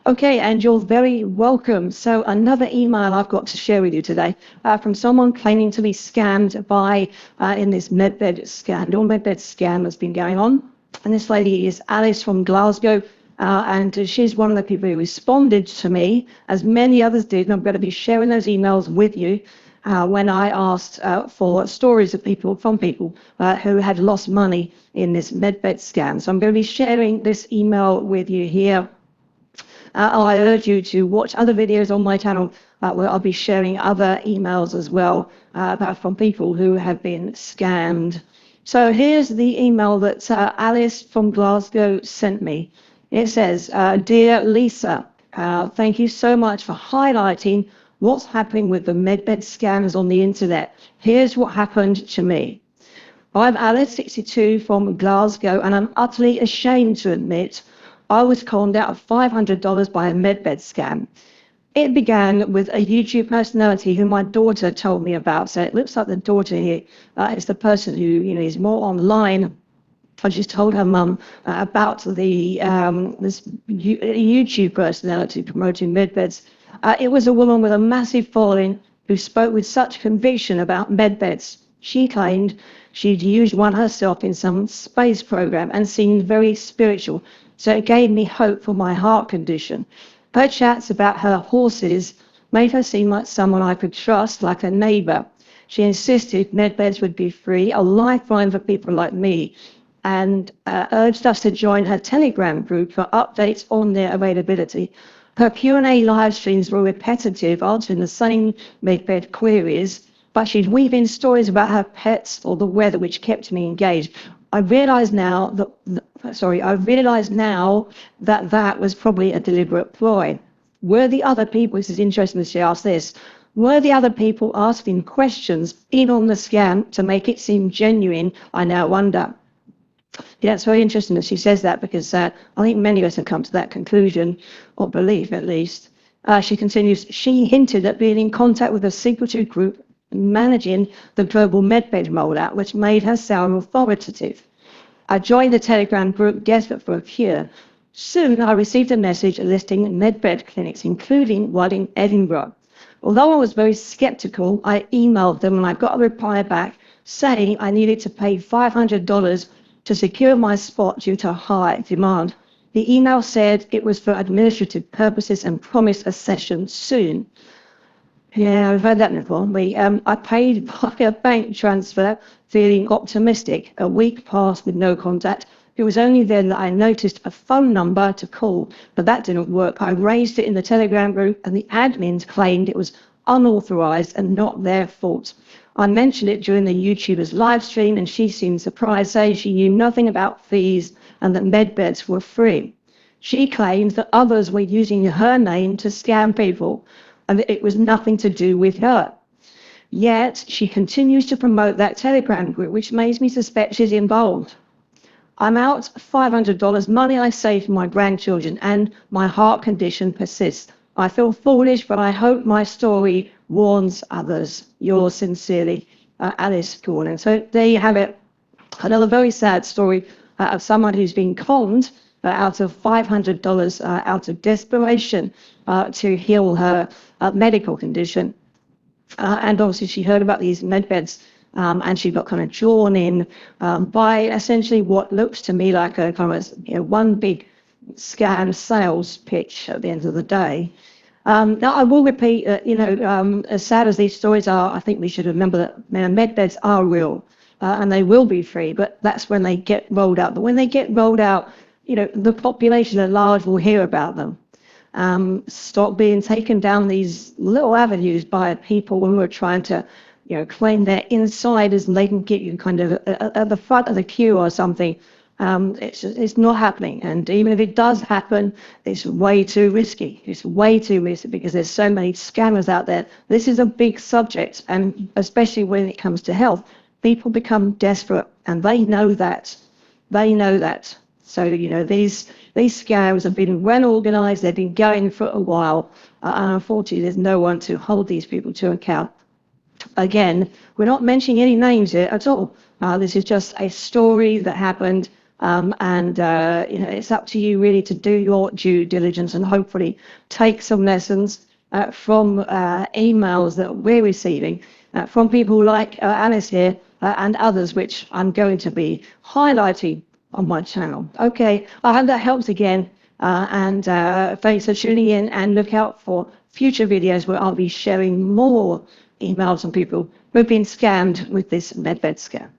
Okay, and you're very welcome. So another email I've got to share with you today from someone claiming to be scammed by in this Medbed scandal. Medbed scam has been going on. And this lady is Alice from Glasgow. And she's one of the people who responded to me, as many others did. And I'm going to be sharing those emails with you when I asked for stories of people, from people who had lost money in this Medbed scam. So I'm going to be sharing this email with you here. I urge you to watch other videos on my channel where I'll be sharing other emails as well from people who have been scammed. So here's the email that Alice from Glasgow sent me. It says, Dear Lisa, thank you so much for highlighting what's happening with the Medbed scams on the internet. Here's what happened to me. I'm Alice, 62, from Glasgow, and I'm utterly ashamed to admit I was conned out of $500 by a Medbed scam. It began with a YouTube personality who my daughter told me about. So it looks like the daughter here is the person who is more online. And she's told her mum about the this YouTube personality promoting Medbeds. It was a woman with a massive following who spoke with such conviction about Medbeds. She claimed she'd used one herself in some space program and seemed very spiritual. So it gave me hope for my heart condition. Her chats about her horses made her seem like someone I could trust, like a neighbour. She insisted Medbeds would be free, a lifeline for people like me, and urged us to join her Telegram group for updates on their availability. Her Q&A live streams were repetitive, answering the same Medbed queries, but she'd weave in stories about her pets or the weather, which kept me engaged. I realise now that that was probably a deliberate ploy. Were the other people, this is interesting that she asked this, were the other people asking questions in on the scam to make it seem genuine? I now wonder. Yeah, it's very interesting that she says that because I think many of us have come to that conclusion, or belief at least. She continues, she hinted at being in contact with a secretive group managing the global Medbed rollout, which made her sound authoritative. I joined the Telegram group desperate for a cure. Soon I received a message listing Medbed clinics, including one in Edinburgh. Although I was very sceptical, I emailed them and I got a reply back saying I needed to pay $500 to secure my spot due to high demand. The email said it was for administrative purposes and promised a session soon. Yeah, I've heard that before. I paid by a bank transfer, feeling optimistic. A week passed with no contact. It was only then that I noticed a phone number to call, but that didn't work. I raised it in the Telegram group, and the admins claimed it was unauthorized and not their fault. I mentioned it during the YouTuber's live stream, and she seemed surprised, saying she knew nothing about fees and that Medbeds were free. She claims that others were using her name to scam people, and that it was nothing to do with her. Yet she continues to promote that Telegram group, which makes me suspect she's involved. I'm out $500, money I saved for my grandchildren, and my heart condition persists. I feel foolish, but I hope my story warns others. Yours sincerely, Alice Gordon. So there you have it. Another very sad story of someone who's been conned out of $500 out of desperation to heal her medical condition. And obviously she heard about these Medbeds and she got kind of drawn in by essentially what looks to me like a kind of one big scam sales pitch at the end of the day. Now, I will repeat, as sad as these stories are, I think we should remember that Medbeds are real and they will be free, but that's when they get rolled out. But when they get rolled out, the population at large will hear about them. Stop being taken down these little avenues by people when we're trying to, claim they're insiders and they can get you kind of at the front of the queue or something. It's not happening. And even if it does happen, it's way too risky. It's way too risky because there's so many scammers out there. This is a big subject, and especially when it comes to health, people become desperate, and they know that. They know that. So, these scams have been well organised. They've been going for a while. And unfortunately, there's no one to hold these people to account. Again, we're not mentioning any names here at all. This is just a story that happened It's up to you really to do your due diligence and hopefully take some lessons from emails that we're receiving from people like Alice here and others, which I'm going to be highlighting on my channel. Okay, I hope that helps again. Thanks for tuning in, and look out for future videos where I'll be sharing more emails from people who've been scammed with this Medbed scam.